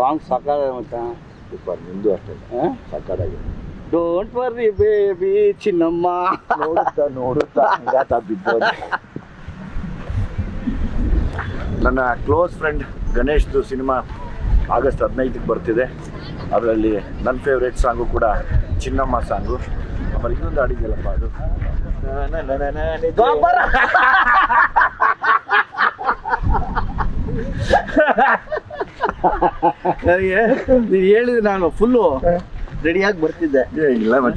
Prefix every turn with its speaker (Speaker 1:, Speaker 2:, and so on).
Speaker 1: Song ಸಾಕಾಗ ಮತ್ತೆ
Speaker 2: super. ನಿಂದು ಅಷ್ಟೇ ಸಾಕಾಗಿದೆ.
Speaker 1: ಡೋಂಟ್ ವರ್ರಿ ಬೇಬಿ ಚಿನ್ನಮ್ಮ.
Speaker 2: ನೋಡುತ್ತಾ ಬಿದ್ದೋದು. ನನ್ನ ಕ್ಲೋಸ್ ಫ್ರೆಂಡ್ ಗಣೇಶ್ದು ಸಿನಿಮಾ ಆಗಸ್ಟ್ 15ಕ್ಕೆ ಬರ್ತಿದೆ. ಅದರಲ್ಲಿ ನನ್ನ ಫೇವ್ರೇಟ್ ಸಾಂಗು ಕೂಡ ಚಿನ್ನಮ್ಮ ಸಾಂಗು. ಆಮೇಲೆ ಇನ್ನೊಂದು ಹಾಡಿದೆಯಲ್ಲಪ್ಪ ಅದು
Speaker 1: ನನಗೆ ನೀನು ಹೇಳಿದ್ರೆ ನಾನು ಫುಲ್ಲು ರೆಡಿಯಾಗಿ ಬರ್ತಿದ್ದೆ.
Speaker 2: ಇಲ್ಲ